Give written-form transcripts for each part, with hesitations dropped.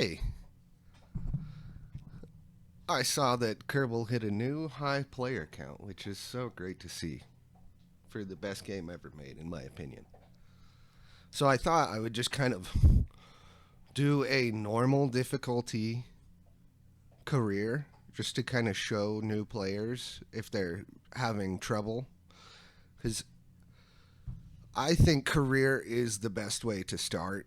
Hey, I saw that Kerbal hit a new high player count, which is so great to see for the best game ever made, in my opinion. So I thought I would just kind of do a normal difficulty career just to kind of show new players if they're having trouble. Because I think career is the best way to start.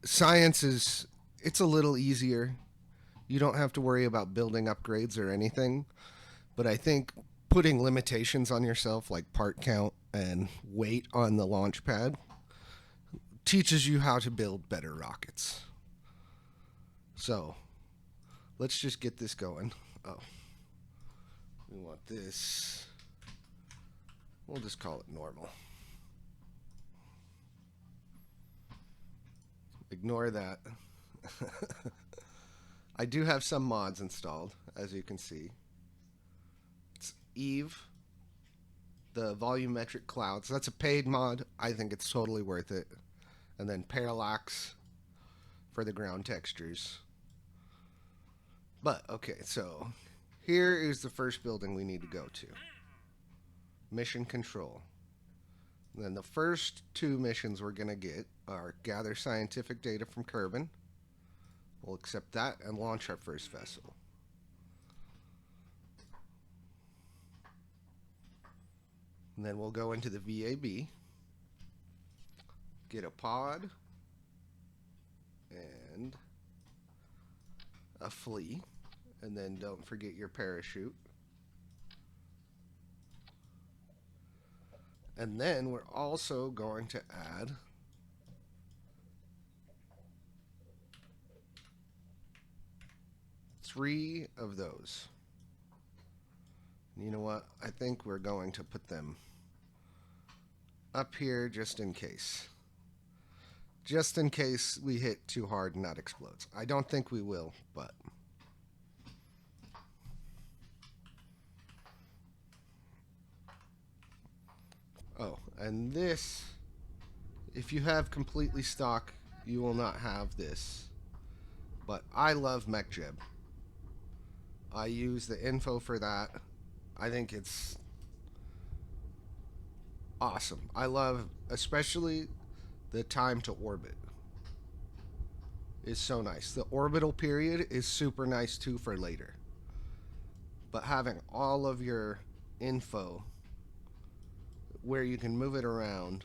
Science is, it's a little easier. You don't have to worry about building upgrades or anything. But I think putting limitations on yourself, like part count and weight on the launch pad, teaches you how to build better rockets. So let's just get this going. Oh, we want this. We'll just call it normal. Ignore that. I do have some mods installed, as you can see. It's Eve, the volumetric clouds. That's a paid mod. I think it's totally worth it. And then parallax for the ground textures. But, okay, so here is the first building we need to go to. Mission control. And then the first two missions we're going to get are gather scientific data from Kerbin. We'll accept that and launch our first vessel. And then we'll go into the VAB, get a pod, and a flea. And then don't forget your parachute. And then we're also going to add three of those. You know what? I think we're going to put them up here just in case. Just in case we hit too hard and that explodes. I don't think we will, but... Oh, and this, if you have completely stock, you will not have this. But I love MechJeb. I use the info for that. I think it's awesome. I love, especially the time to orbit. Is so nice. The orbital period is super nice too for later. But having all of your info where you can move it around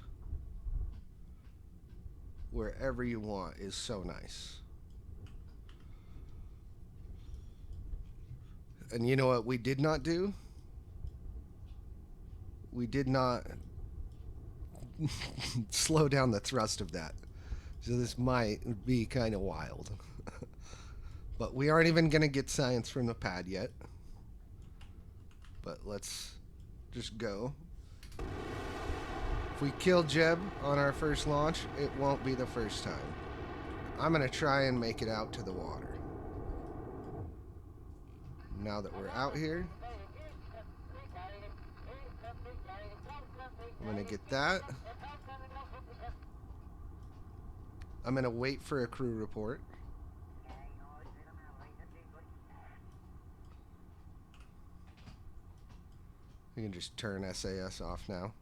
wherever you want is so nice. And you know what we did not do? We did not slow down the thrust of that. So this might be kind of wild. But we aren't even going to get science from the pad yet. But let's just go. If we kill Jeb on our first launch, it won't be the first time. I'm going to try and make it out to the water. Now that we're out here, I'm going to get that. I'm going to wait for a crew report. We can just turn SAS off now.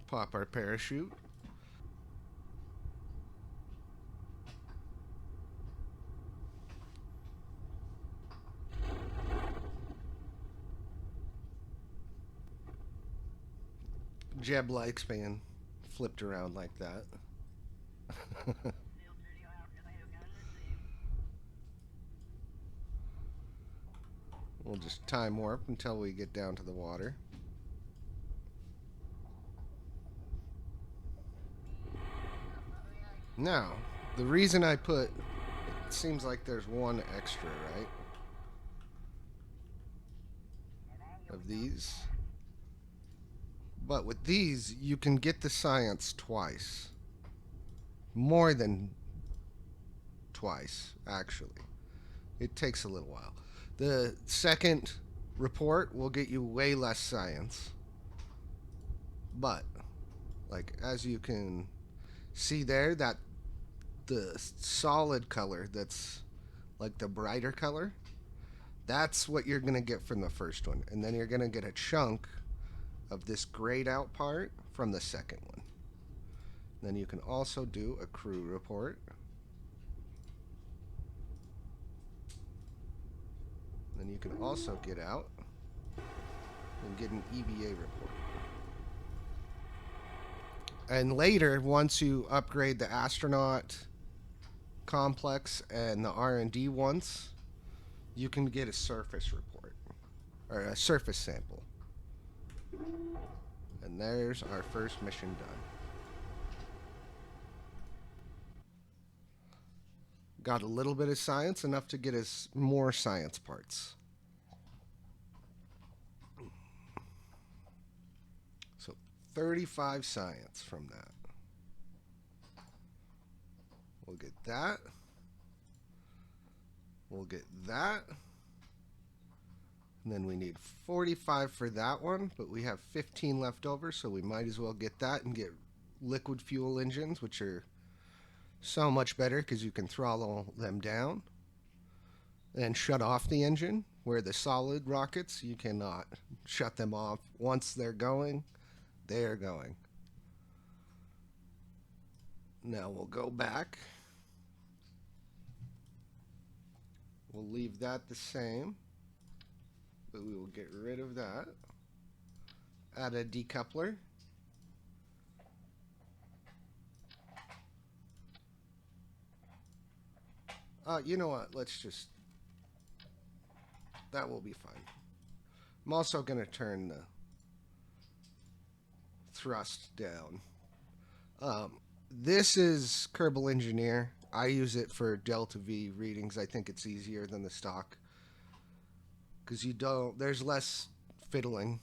Pop our parachute. Jeb likes being flipped around like that. We'll just time warp until we get down to the water. Now, the reason I put, it seems like there's one extra, right? Of these. But with these, you can get the science twice. More than twice, actually. It takes a little while. The second report will get you way less science. But, like, as you can see there, that the solid color that's like the brighter color, that's what you're going to get from the first one. And then you're going to get a chunk of this grayed out part from the second one. Then you can also do a crew report. Then you can also get out and get an EVA report. And later, once you upgrade the astronaut complex and the R&D ones, you can get a surface report or a surface sample. And there's our first mission done. Got a little bit of science, enough to get us more science parts. So 35 science from that. We'll get that. We'll get that. And then we need 45 for that one, but we have 15 left over, so we might as well get that and get liquid fuel engines, which are so much better because you can throttle them down and shut off the engine, where the solid rockets, you cannot shut them off. Once they're going, they are going. Now we'll go back. We'll leave that the same, but we will get rid of that. Add a decoupler. You know what? Let's just... That will be fine. I'm also going to turn the thrust down. This is Kerbal Engineer. I use it for delta V readings. I think it's easier than the stock because there's less fiddling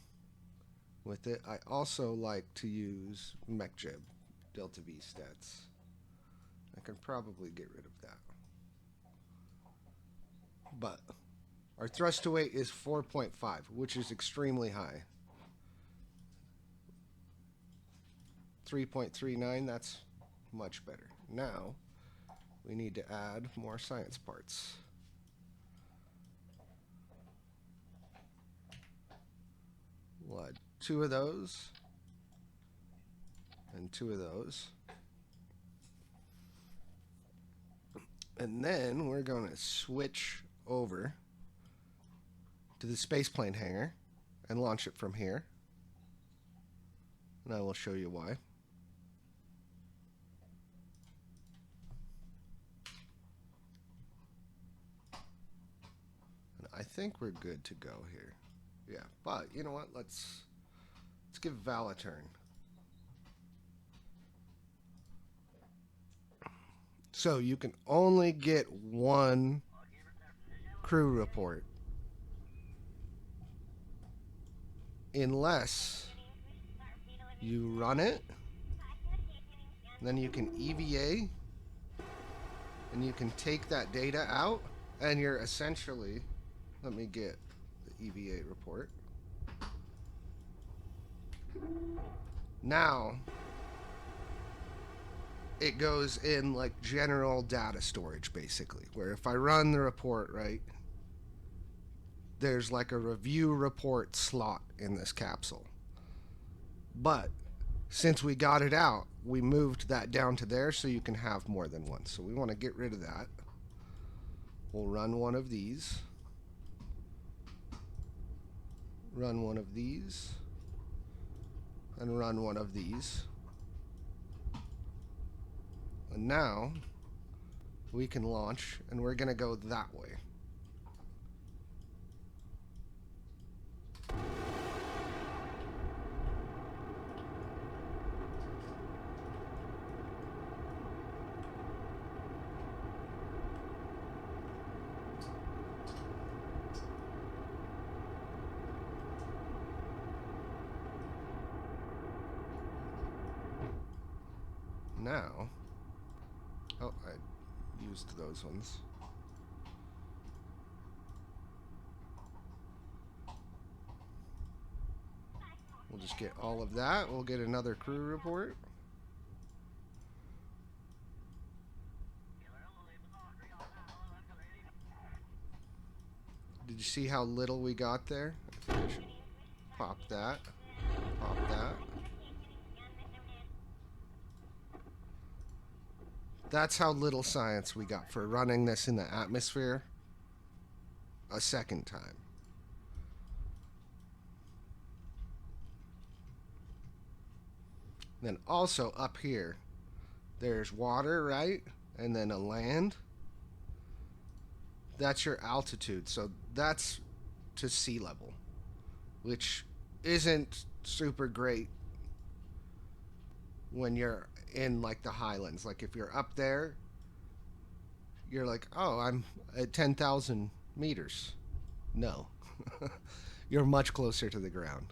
with it. I also like to use MechJeb delta V stats. I can probably get rid of that. But our thrust to weight is 4.5, which is extremely high. 3.39, that's much better. Now, we need to add more science parts. We'll add 2 of those and 2 of those. And then we're going to switch over to the spaceplane hangar and launch it from here. And I will show you why. And I think we're good to go here. Yeah, but you know what? Let's give Val a turn. So you can only get one crew report unless you run it, then you can EVA, and you can take that data out, and you're essentially, let me get the EVA report. Now, it goes in like general data storage, basically, where if I run the report right, there's like a review report slot in this capsule. But since we got it out, we moved that down to there so you can have more than one. So we want to get rid of that. We'll run one of these. Run one of these. And run one of these. And now we can launch, and we're going to go that way. Now Oh, I used those ones. We'll just get all of that. We'll get another crew report. Did you see how little we got there? I think I should pop that. Pop that. That's how little science we got for running this in the atmosphere a second time. Then also up here, there's water, right? And then a land. That's your altitude. So that's to sea level, which isn't super great when you're in like the highlands. Like if you're up there, you're like, oh, I'm at 10,000 meters. No, you're much closer to the ground.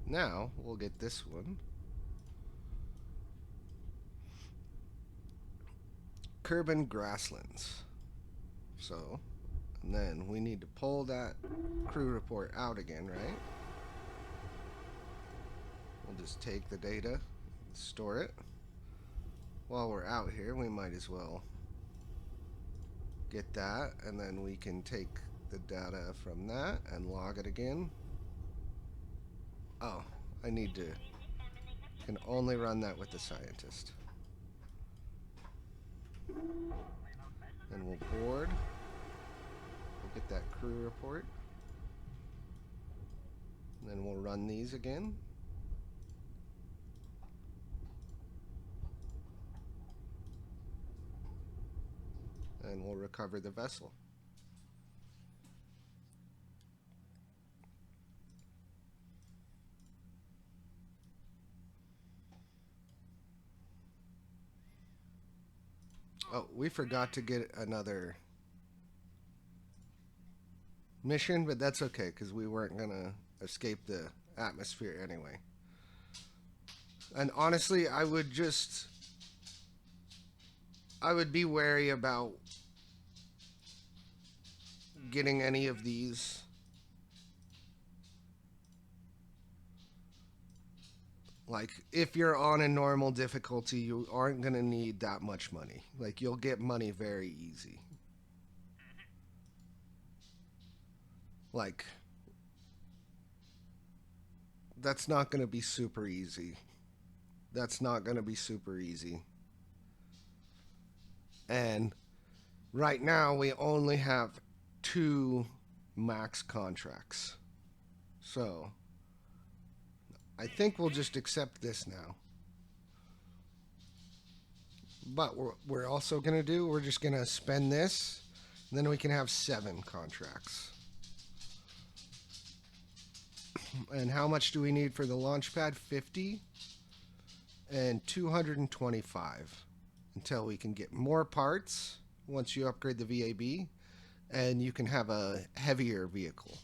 Now we'll get this one. Kerbal grasslands. So, and then we need to pull that crew report out again, right? We'll just take the data and store it. While we're out here, we might as well get that, and then we can take the data from that and log it again. Oh, I need to, can only run that with the scientist. Then we'll board. We'll get that crew report. And then we'll run these again. And we'll recover the vessel. Oh, we forgot to get another mission, but that's okay because we weren't going to escape the atmosphere anyway. And honestly, I would be wary about getting any of these. Like, if you're on a normal difficulty, you aren't going to need that much money. Like, you'll get money very easy. Like, that's not going to be super easy. That's not going to be super easy. And right now, we only have 2 max contracts. So, I think we'll just accept this now. But we're also going to do, we're just going to spend this, and then we can have 7 contracts. And how much do we need for the launch pad? 50 and 225 until we can get more parts once you upgrade the VAB, and you can have a heavier vehicle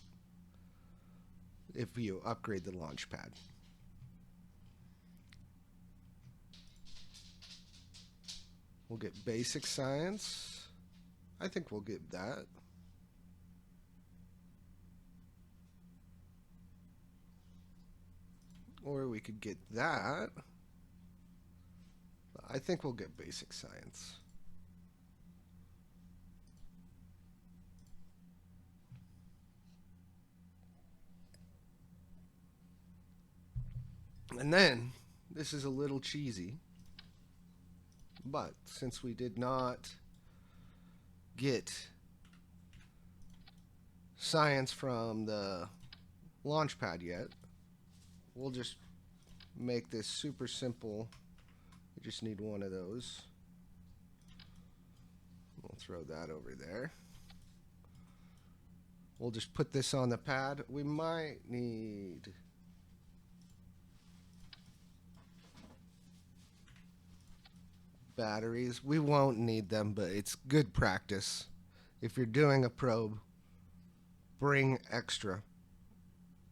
if you upgrade the launch pad. We'll get basic science. I think we'll get that. Or we could get that. I think we'll get basic science. And then, this is a little cheesy, but since we did not get science from the launch pad yet, we'll just make this super simple. We just need one of those. We'll throw that over there. We'll just put this on the pad. We might need batteries. We won't need them, but it's good practice. If you're doing a probe, bring extra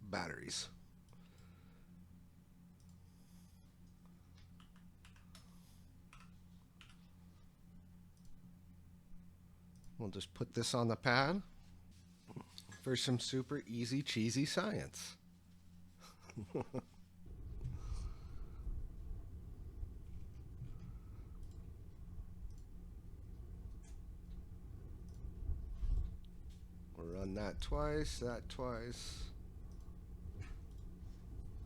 batteries. We'll just put this on the pad for some super easy, cheesy science. We'll run that twice, that twice,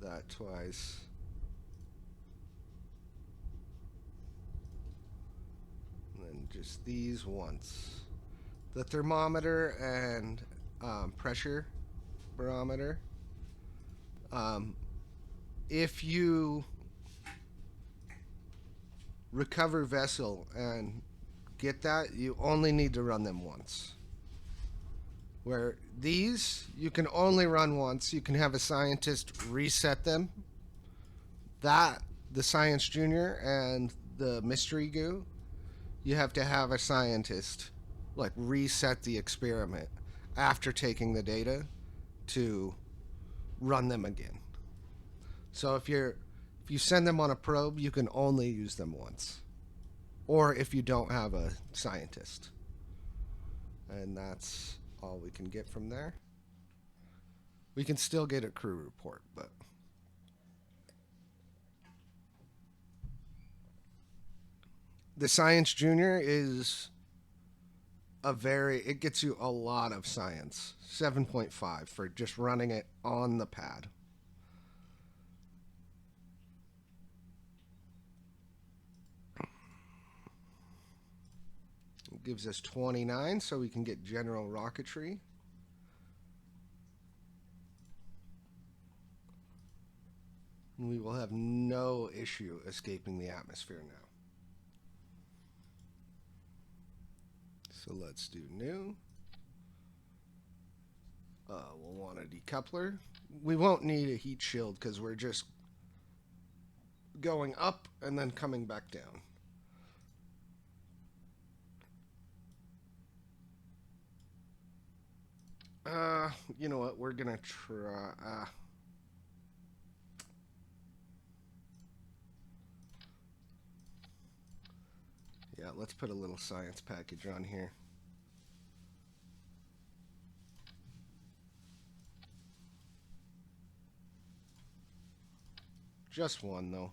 that twice. And then just these once. The thermometer and pressure barometer. If you recover vessel and get that, you only need to run them once. Where these, you can only run once. You can have a scientist reset them. That, the Science Junior and the Mystery Goo, you have to have a scientist like reset the experiment after taking the data to run them again. So if you send them on a probe, you can only use them once. Or if you don't have a scientist. And that's all we can get from there. We can still get a crew report, but the Science Junior is it gets you a lot of science. 7.5 for just running it on the pad. It gives us 29, so we can get general rocketry. And we will have no issue escaping the atmosphere now. So let's do new. We'll want a decoupler. We won't need a heat shield because we're just going up and then coming back down. You know what? We're gonna try. Yeah, let's put a little science package on here. Just one, though.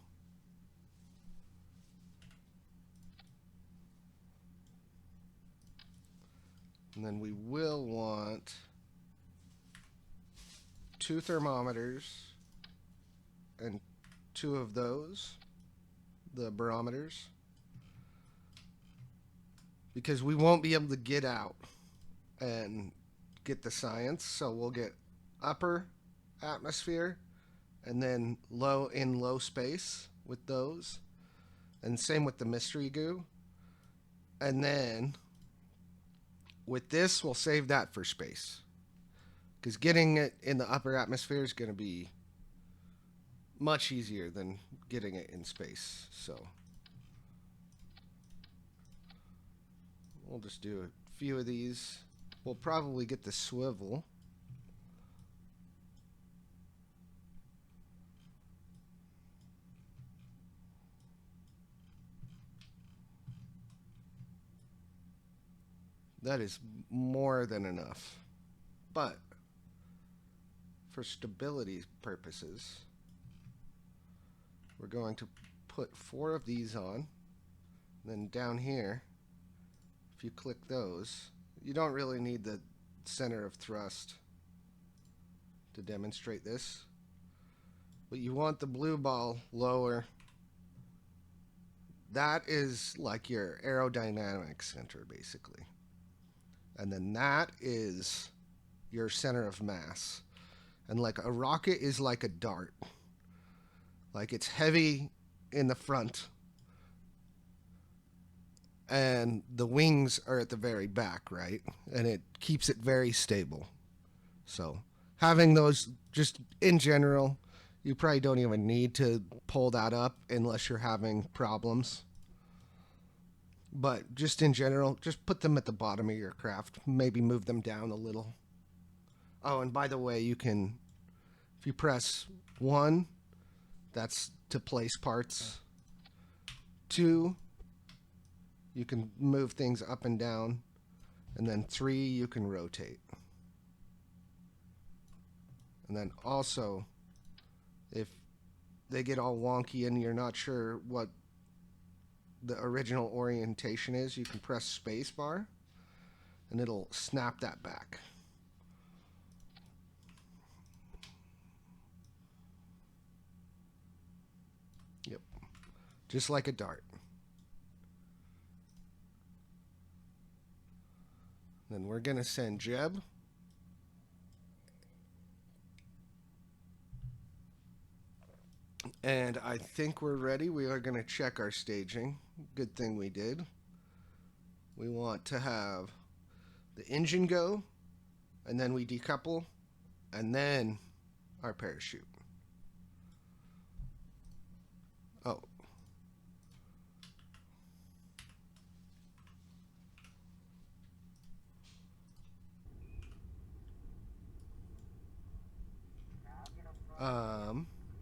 And then we will want 2 thermometers and 2 of those, the barometers, because we won't be able to get out and get the science. So we'll get upper atmosphere and then low space with those, and same with the Mystery Goo. And then with this, we'll save that for space, because getting it in the upper atmosphere is going to be much easier than getting it in space. So we'll just do a few of these. We'll probably get the swivel. That is more than enough. But for stability purposes, we're going to put 4 of these on. Then down here, if you click those, you don't really need the center of thrust to demonstrate this, but you want the blue ball lower. That is like your aerodynamic center, basically. And then that is your center of mass. And like a rocket is like a dart. Like it's heavy in the front, and the wings are at the very back, right? And it keeps it very stable. So having those, just in general, you probably don't even need to pull that up unless you're having problems. But just in general, just put them at the bottom of your craft. Maybe move them down a little. Oh, and by the way, you can, if you press 1, that's to place parts. 2, you can move things up and down. And then 3, you can rotate. And then also, if they get all wonky and you're not sure what the original orientation is, you can press space bar and it'll snap that back. Yep, just like a dart. Then we're going to send Jeb. And I think we're ready. We are going to check our staging. Good thing we did. We want to have the engine go, and then we decouple, and then our parachute. Oh.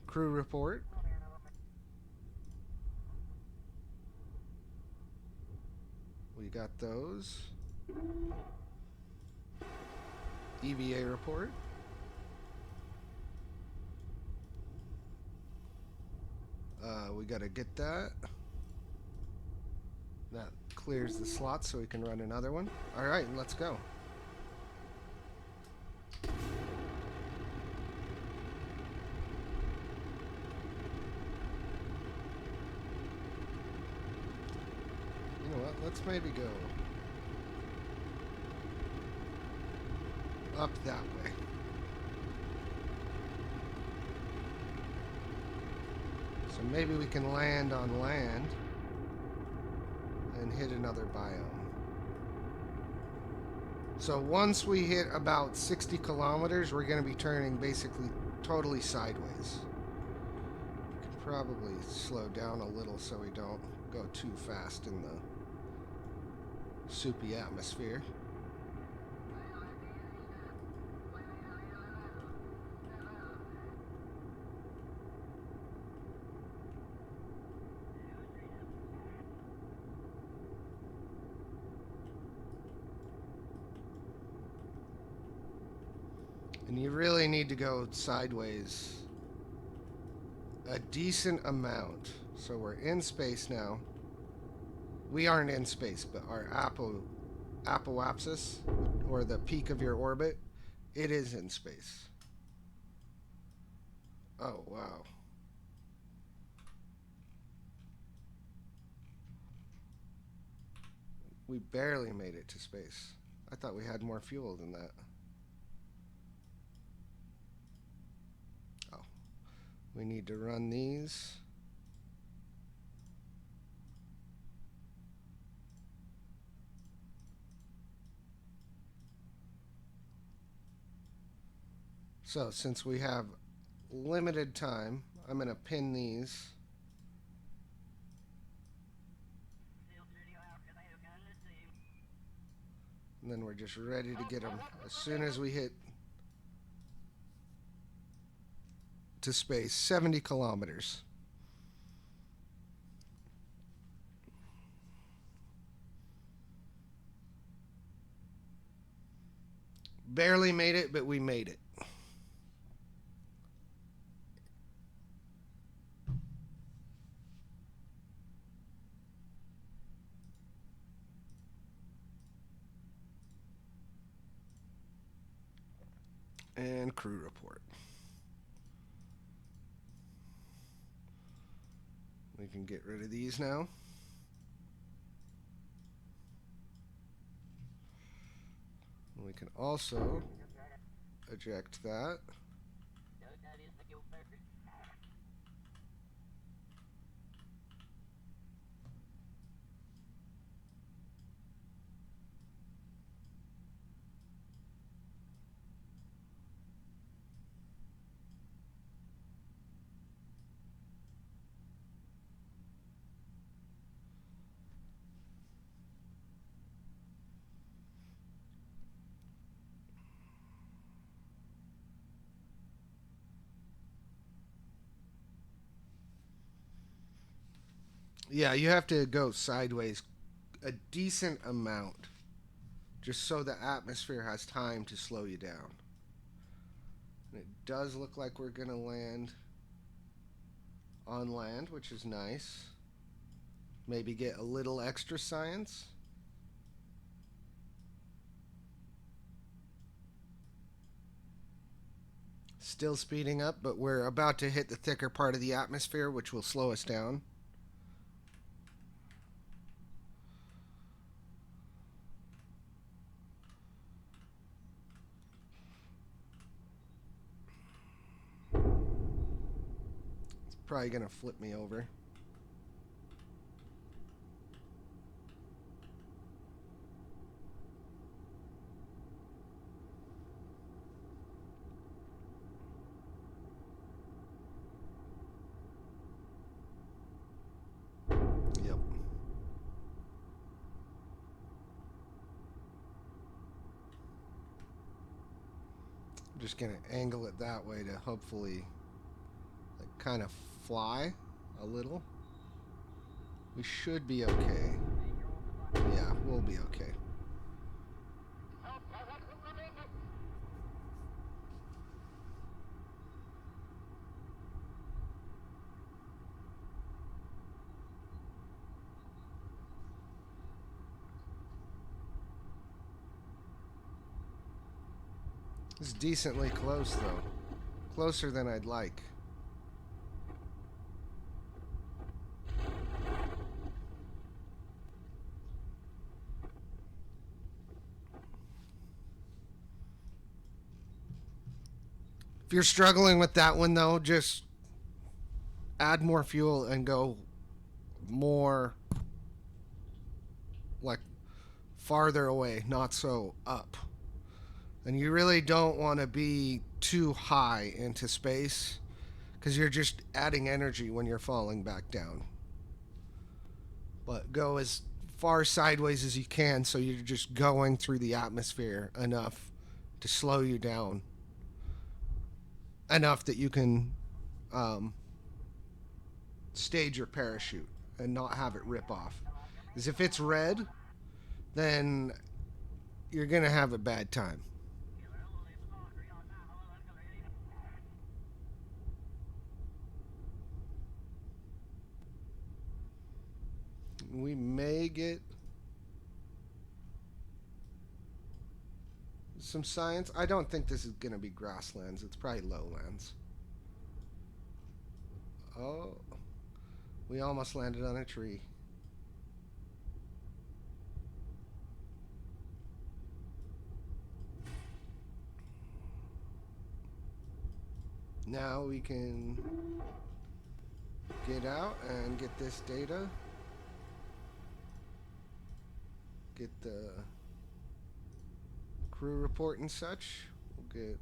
Crew report. We got those. EVA report. We got to get that. That clears the slot so we can run another one. All right, let's go. You know what? Let's maybe go up that way. So maybe we can land on land and hit another biome. So once we hit about 60 kilometers, we're going to be turning basically totally sideways. We can probably slow down a little so we don't go too fast in the soupy atmosphere. And you really need to go sideways a decent amount. So we're in space now. We aren't in space, but our apoapsis, or the peak of your orbit, it is in space. Oh, wow. We barely made it to space. I thought we had more fuel than that. Oh. We need to run these. So, since we have limited time, I'm going to pin these. And then we're just ready to get them as soon as we hit to space, 70 kilometers. Barely made it, but we made it. And crew report. We can get rid of these now. We can also eject that. Yeah, you have to go sideways a decent amount just so the atmosphere has time to slow you down. And it does look like we're going to land on land, which is nice. Maybe get a little extra science. Still speeding up, but we're about to hit the thicker part of the atmosphere, which will slow us down. It's probably going to flip me over. Yep. I'm just going to angle it that way to hopefully like kind of fly a little. We should be okay. Yeah, we'll be okay. It's decently close though. Closer than I'd like. If you're struggling with that one though, just add more fuel and go more like farther away, not so up. And you really don't want to be too high into space because you're just adding energy when you're falling back down. But go as far sideways as you can so you're just going through the atmosphere enough to slow you down. Enough that you can stage your parachute and not have it rip off. Because if it's red, then you're going to have a bad time. We may get some science. I don't think this is going to be grasslands. It's probably lowlands. Oh, we almost landed on a tree. Now we can get out and get this data. Get the crew report and such. We'll get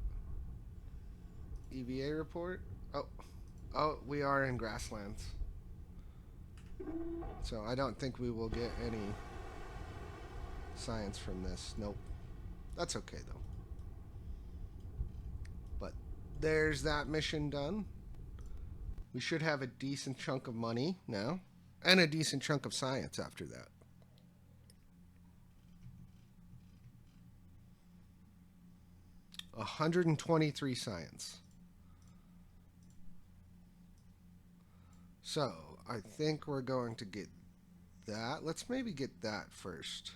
EVA report. Oh, we are in grasslands. So I don't think we will get any science from this. Nope. That's okay though. But there's that mission done. We should have a decent chunk of money now and a decent chunk of science after that. 123 science. So I think we're going to get that. Let's maybe get that first.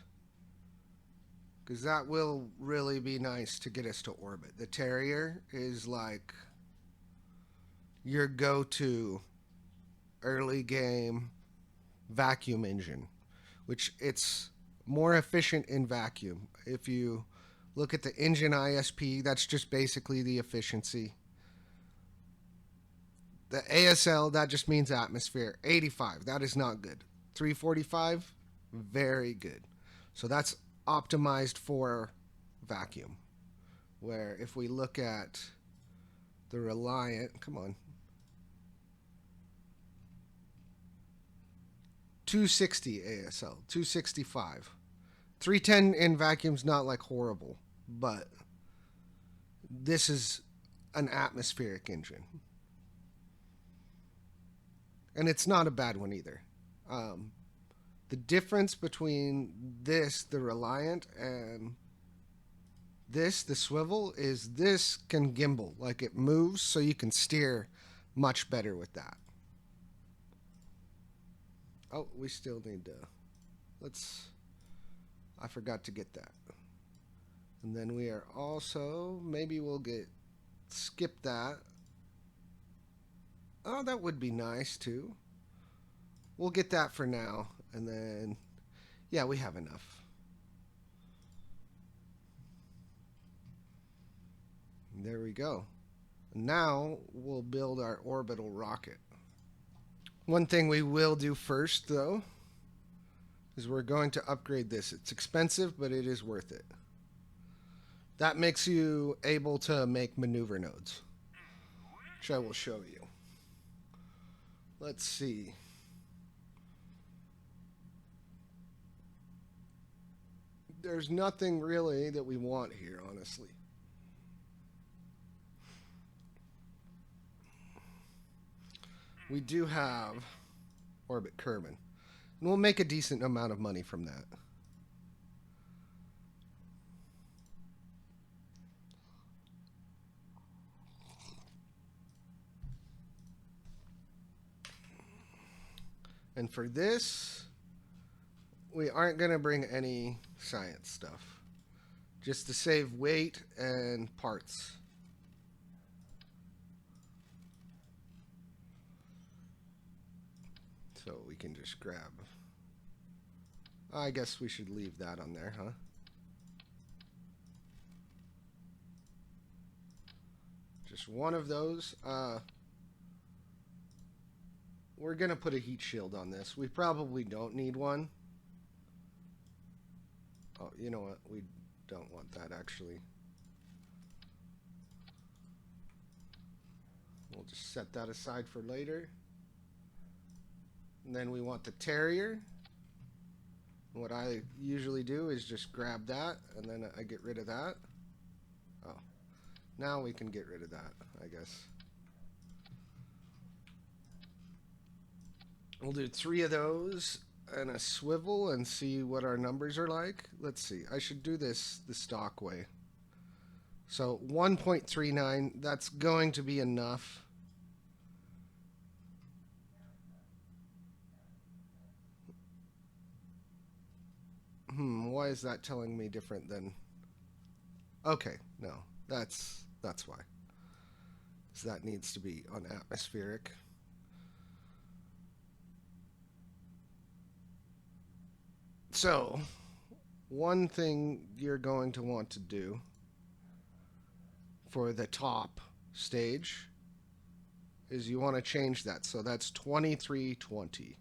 Because that will really be nice to get us to orbit. The Terrier is like your go to early game vacuum engine, which it's more efficient in vacuum. If you look at the engine ISP, that's just basically the efficiency. The ASL, that just means atmosphere. 85, that is not good. 345, very good. So that's optimized for vacuum. Where if we look at the Reliant, come on, 260 ASL, 265. 310 in vacuum's not like horrible, but this is an atmospheric engine. And it's not a bad one either. The difference between this, the Reliant, and this, the swivel, is this can gimbal. Like it moves, so you can steer much better with that. Oh, we still need to... I forgot to get that. And then we are also... Maybe we'll skip that. Oh, that would be nice, too. We'll get that for now. And then... Yeah, we have enough. There we go. Now we'll build our orbital rocket. One thing we will do first, though, is we're going to upgrade this. It's expensive, but it is worth it. That makes you able to make maneuver nodes, which I will show you. Let's see. There's nothing really that we want here, honestly. We do have orbit kerbal, and we'll make a decent amount of money from that. And for this, we aren't going to bring any science stuff, just to save weight and parts. So we can just grab... I guess we should leave that on there, huh? Just one of those. We're going to put a heat shield on this. We probably don't need one. Oh, you know what? We don't want that, actually. We'll just set that aside for later. And then we want the Terrier. What I usually do is just grab that, and then I get rid of that. Oh, now we can get rid of that, I guess. We'll do 3 of those and a swivel and see what our numbers are like. Let's see. I should do this the stock way. So 1.39, that's going to be enough. Why is that telling me different than... Okay, no, that's why. So that needs to be on atmospheric. So, one thing you're going to want to do for the top stage is you want to change that. So that's 2320.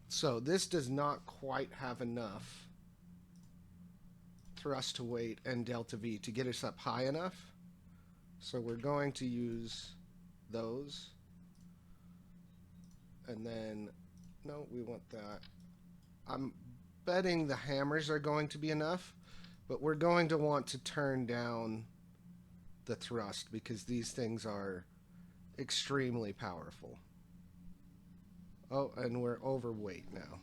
So this does not quite have enough thrust to weight and delta V to get us up high enough. So we're going to use those. And then, no, we want that. I'm betting the hammers are going to be enough, but we're going to want to turn down the thrust because these things are extremely powerful. Oh, and we're overweight now.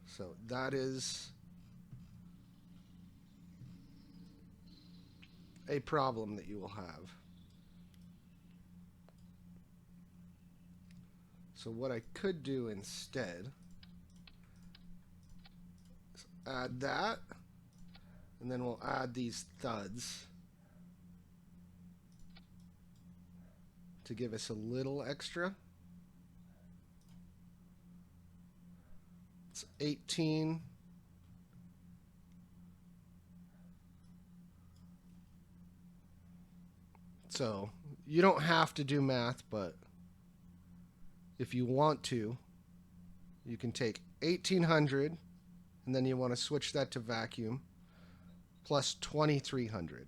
So that is a problem that you will have. So what I could do instead is add that, and then we'll add these thuds to give us a little extra. It's 18. So you don't have to do math, but if you want to, you can take 1800 and then you want to switch that to vacuum plus 2300.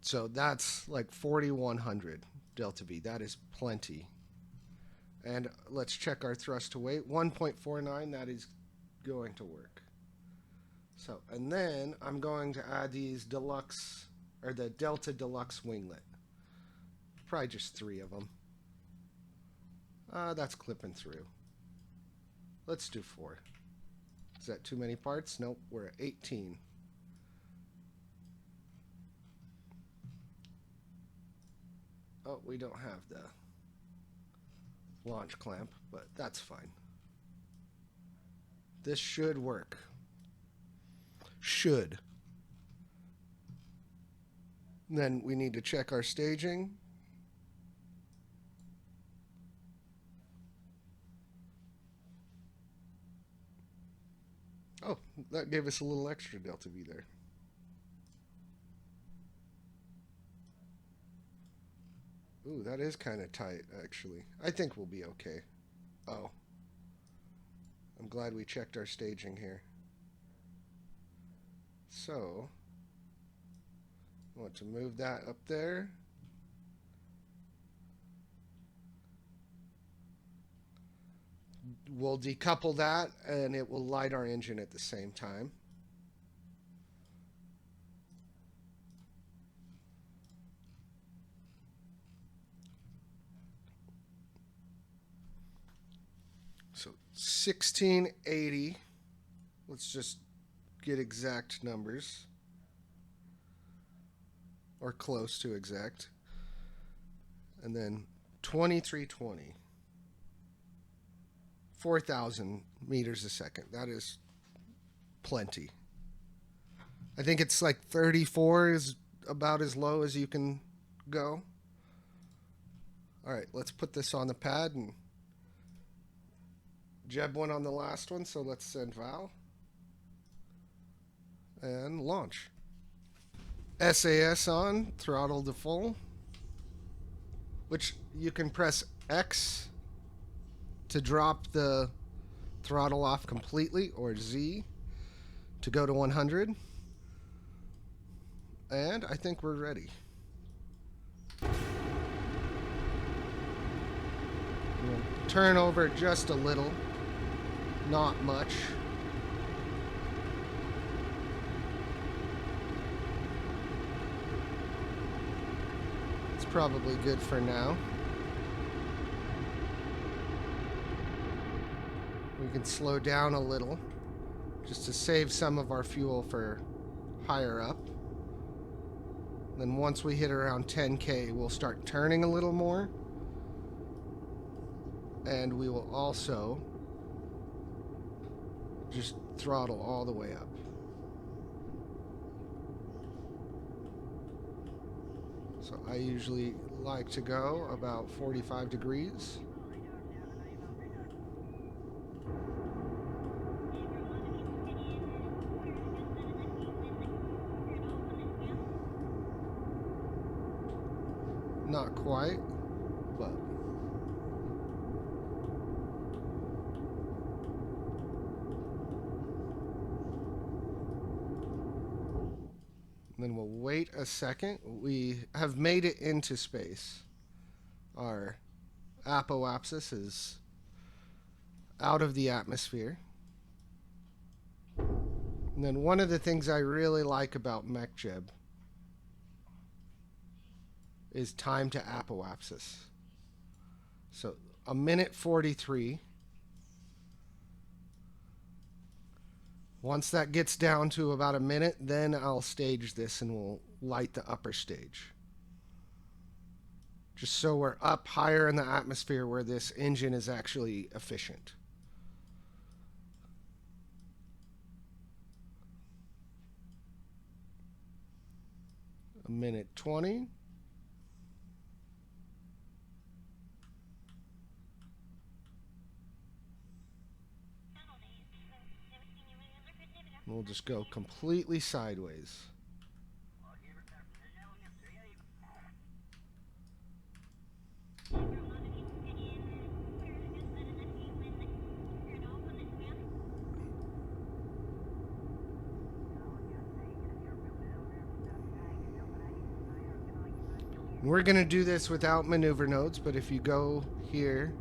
So that's like 4100 delta V. That is plenty. And let's check our thrust to weight. 1.49, that is going to work. So, and then I'm going to add these deluxe, or the Delta Deluxe winglet. Probably just 3 of them. That's clipping through. Let's do 4. Is that too many parts? Nope, we're at 18. Oh, we don't have the launch clamp, but that's fine. This should work. Should. Then we need to check our staging. Oh, that gave us a little extra delta V there. Ooh, that is kind of tight, actually. I think we'll be okay. Oh. I'm glad we checked our staging here. So, I want to move that up there. We'll decouple that, and it will light our engine at the same time. So 1680. Let's just get exact numbers, or close to exact. And then 2320. 4,000 meters a second. That is plenty. I think it's like 34 is about as low as you can go. All right, let's put this on the pad, and Jeb went on the last one, so let's send Val and launch. SAS on, throttle to full, which you can press X to drop the throttle off completely, or Z to go to 100. And I think we're ready. We'll turn over just a little, not much. It's probably good for now. We can slow down a little just to save some of our fuel for higher up. Then once we hit around 10K, we'll start turning a little more. And we will also just throttle all the way up. So I usually like to go about 45 degrees. Not quite, but then we'll wait a second. We have made it into space. Our apoapsis is out of the atmosphere. And then one of the things I really like about MechJeb is time to apoapsis. So 1:43. Once that gets down to about a minute, then I'll stage this and we'll light the upper stage. Just so we're up higher in the atmosphere where this engine is actually efficient. A 1:20. We'll just go completely sideways. We're going to do this without maneuver nodes, but if you go here,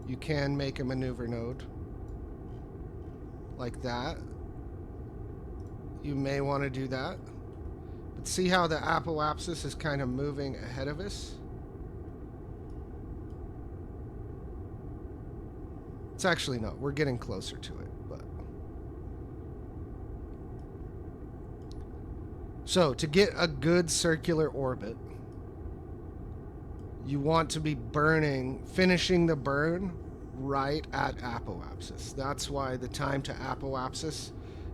you can make a maneuver node. Like that. You may want to do that. But see how the apoapsis is kind of moving ahead of us? It's actually not. We're getting closer to it, but... So, to get a good circular orbit, you want to be finishing the burn right at apoapsis. That's why the time to apoapsis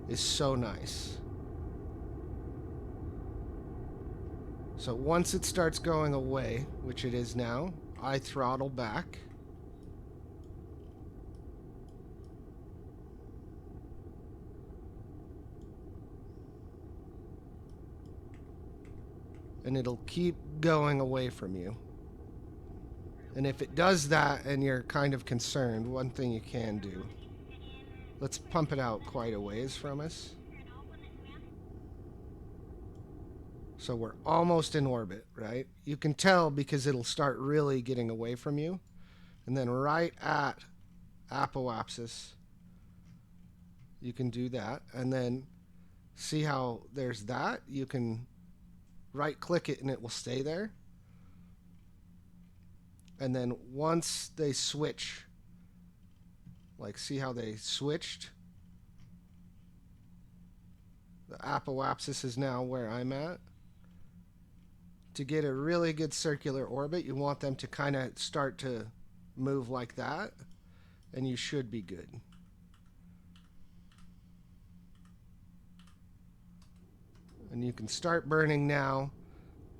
is so nice. So once it starts going away, which it is now, I throttle back. And it'll keep going away from you. And if it does that and you're kind of concerned, one thing you can do. Let's pump it out quite a ways from us. So we're almost in orbit, right? You can tell because it'll start really getting away from you. And then right at apoapsis, you can do that. And then see how there's that? You can right click it and it will stay there. And then once they switch, like see how they switched? The apoapsis is now where I'm at. To get a really good circular orbit, you want them to kind of start to move like that, and you should be good. And you can start burning now,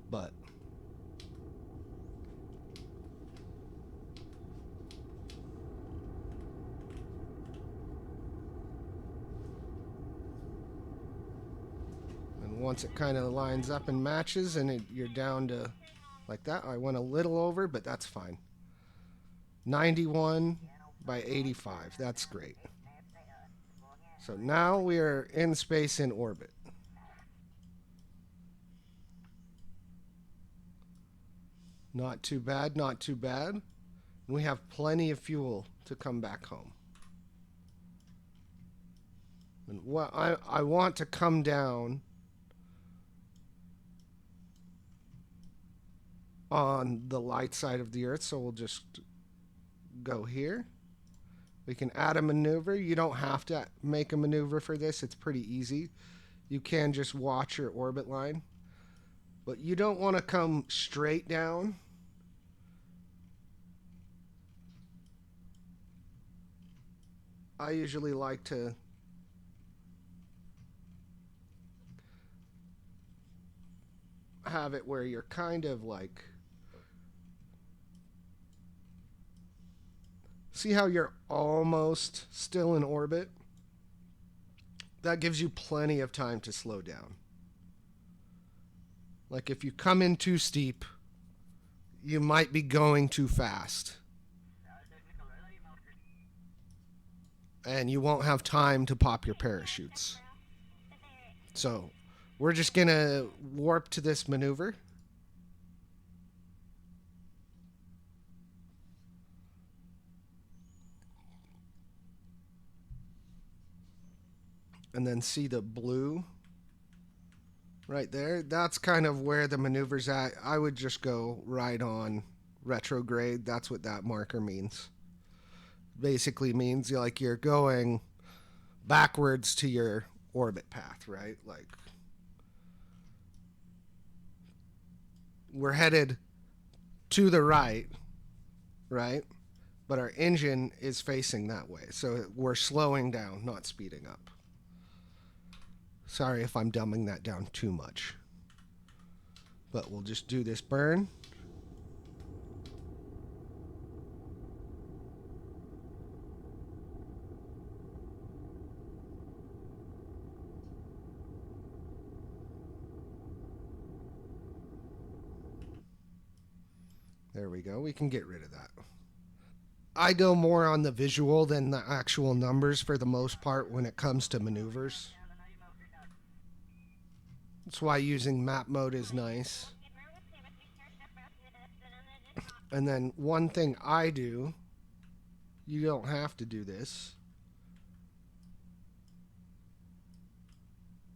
but once it kind of lines up and matches and you're down to like that. I went a little over, but that's fine. 91 by 85. That's great. So now we are in space in orbit. Not too bad, not too bad. We have plenty of fuel to come back home. And what I want to come down on the light side of the Earth, so we'll just go here. We can add a maneuver. You don't have to make a maneuver for this. It's pretty easy. You can just watch your orbit line. But you don't want to come straight down. I usually like to have it where you're kind of like... See how you're almost still in orbit? That gives you plenty of time to slow down. Like if you come in too steep, you might be going too fast. And you won't have time to pop your parachutes. So, we're just going to warp to this maneuver. And then see the blue right there? That's kind of where the maneuver's at. I would just go right on retrograde. That's what that marker means. Basically means like you're going backwards to your orbit path, right? Like we're headed to the right, right? But our engine is facing that way. So we're slowing down, not speeding up. Sorry if I'm dumbing that down too much. But we'll just do this burn. There we go. We can get rid of that. I go more on the visual than the actual numbers for the most part when it comes to maneuvers. That's why using map mode is nice. And then one thing I do, you don't have to do this,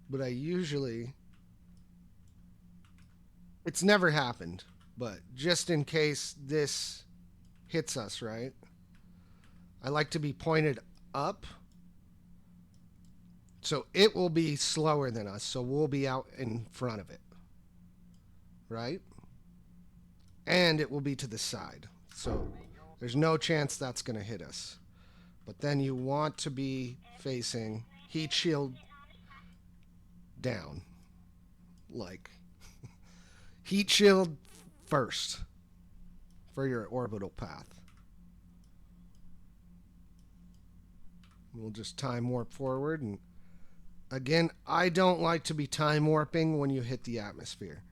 but I usually It's never happened, but just in case this hits us, right? I like to be pointed up. So it will be slower than us, so we'll be out in front of it, right? And it will be to the side. So there's no chance that's going to hit us. But then you want to be facing heat shield down. Like heat shield first for your orbital path. We'll just time warp forward. And again, I don't like to be time warping when you hit the atmosphere.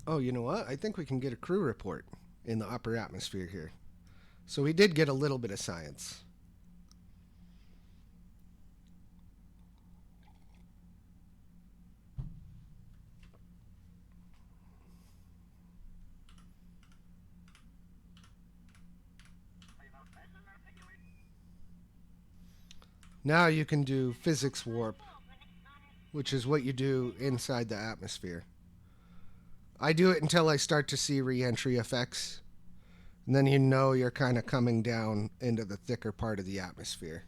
Oh, you know what? I think we can get a crew report in the upper atmosphere here. So we did get a little bit of science. Now you can do physics warp, which is what you do inside the atmosphere. I do it until I start to see re-entry effects. And then you know you're kind of coming down into the thicker part of the atmosphere.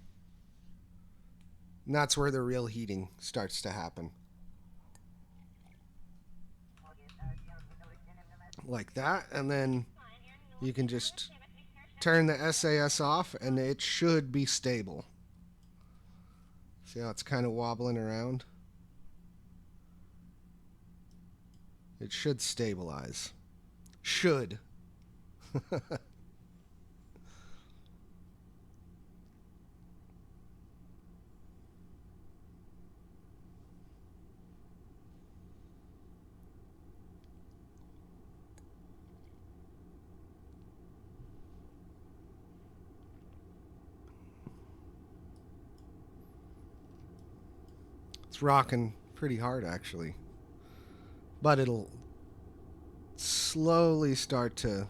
And that's where the real heating starts to happen. Like that, and then you can just turn the SAS off and it should be stable. See how it's kind of wobbling around? It should stabilize. Should. It's rocking pretty hard, actually. But it'll slowly start to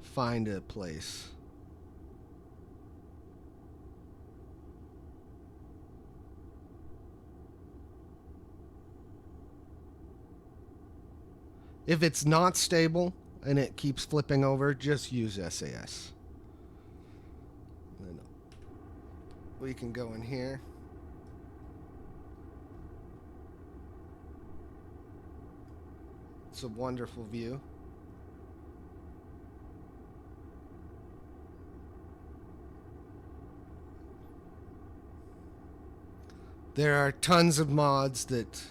find a place. If it's not stable and it keeps flipping over, just use SAS. Then we can go in here. It's a wonderful view. There are tons of mods that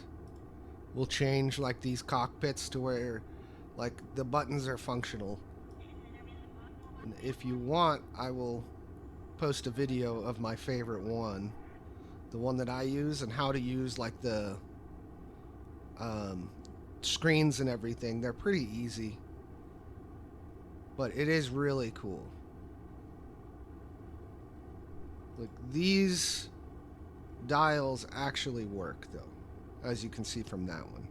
will change like these cockpits to where like the buttons are functional. And if you want, I will post a video of my favorite one, the one that I use, and how to use like the screens and everything. They're pretty easy, but it is really cool. Like these dials actually work though, as you can see from that one.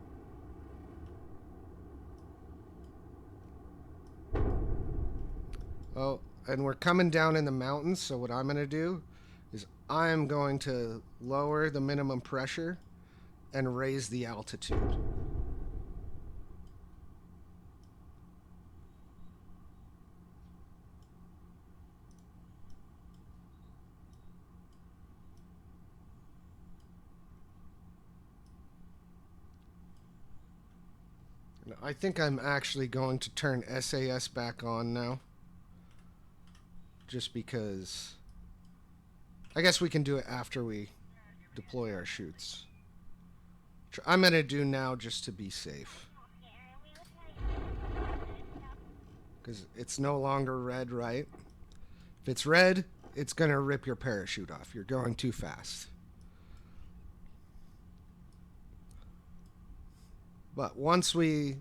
Oh, and we're coming down in the mountains, so what I'm going to do is I'm going to lower the minimum pressure and raise the altitude. I think I'm actually going to turn SAS back on now. Just because I guess we can do it after we deploy our chutes. I'm going to do now just to be safe. Because it's no longer red, right? If it's red, it's going to rip your parachute off. You're going too fast. But once we,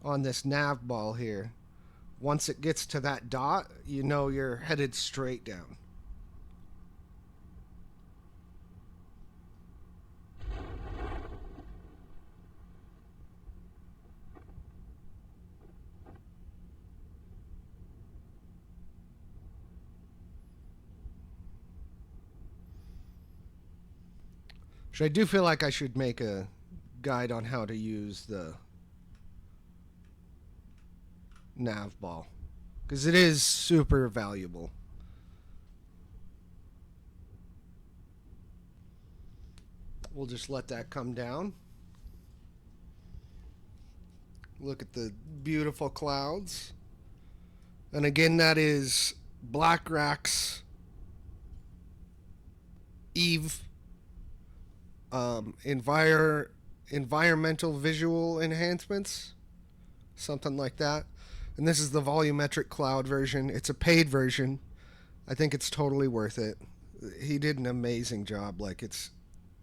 on this nav ball here, once it gets to that dot, you know you're headed straight down. Which I do feel like I should make a guide on how to use the nav ball, because it is super valuable. We'll just let that come down. Look at the beautiful clouds. And again, that is BlackRock's Eve environmental visual enhancements, something like that. And this is the volumetric cloud version. It's a paid version. I think it's totally worth it. He did an amazing job. Like, it's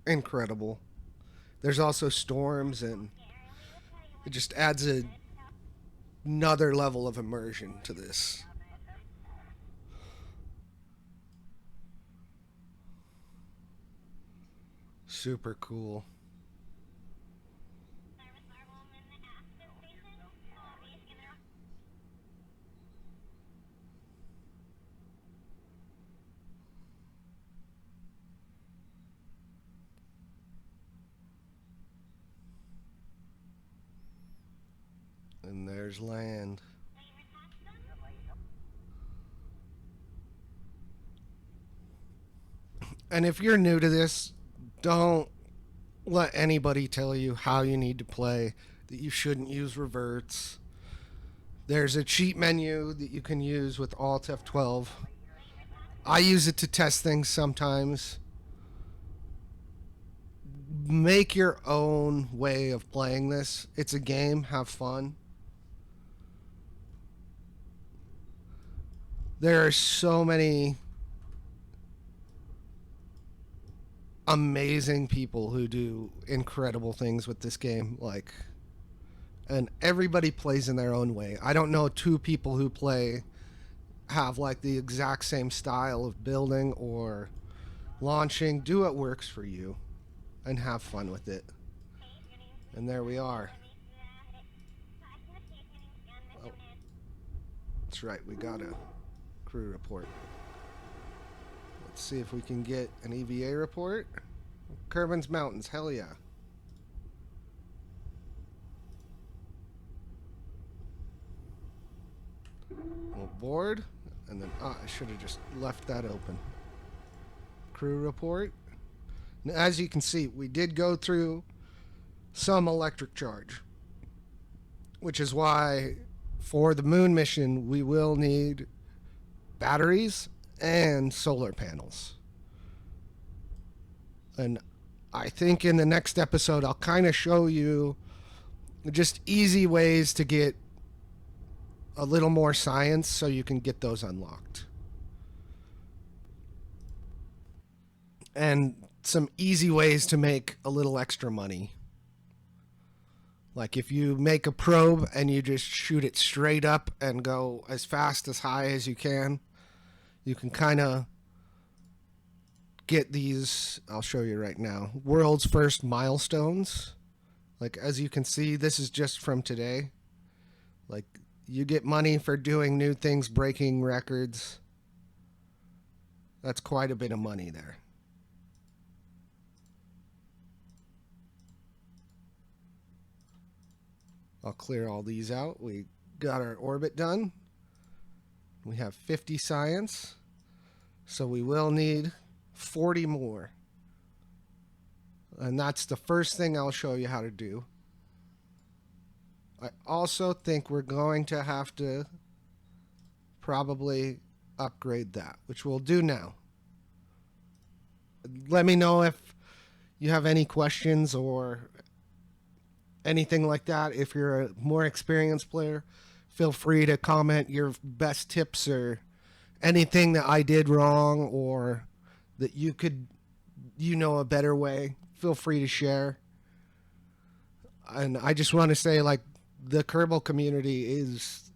incredible. There's also storms, and it just adds another level of immersion to this. Super cool. And there's land. And if you're new to this, don't let anybody tell you how you need to play, that you shouldn't use reverts. There's a cheat menu that you can use with Alt F12. I use it to test things sometimes. Make your own way of playing this. It's a game. Have fun. There are so many amazing people who do incredible things with this game, like, and everybody plays in their own way. I don't know two people who play have like the exact same style of building or launching. Do what works for you and have fun with it. And there we are. Oh, that's right, we got a crew report. Let's see if we can get an EVA report. Kerbin's Mountains, hell yeah. We'll board, and then, I should have just left that open. Crew report. Now, as you can see, we did go through some electric charge, which is why for the moon mission we will need batteries and solar panels. And I think in the next episode I'll kind of show you just easy ways to get a little more science so you can get those unlocked. And some easy ways to make a little extra money. Like if you make a probe and you just shoot it straight up and go as fast as high as you can kind of get these, I'll show you right now, world's first milestones. Like as you can see, this is just from today. Like you get money for doing new things, breaking records. That's quite a bit of money there. I'll clear all these out. We got our orbit done. We have 50 science. So we will need 40 more. And that's the first thing I'll show you how to do. I also think we're going to have to probably upgrade that, which we'll do now. Let me know if you have any questions or anything like that. If you're a more experienced player, feel free to comment your best tips or anything that I did wrong or that you know a better way. Feel free to share. And I just want to say, like, the Kerbal community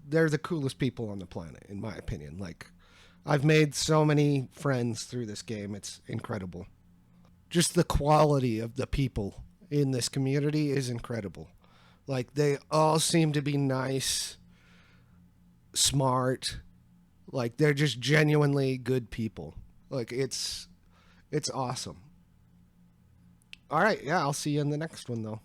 they're the coolest people on the planet, in my opinion. Like, I've made so many friends through this game. It's incredible. Just the quality of the people in this community is incredible. Like, they all seem to be nice, smart. Like, they're just genuinely good people. Like, it's awesome. All right. Yeah, I'll see you in the next one, though.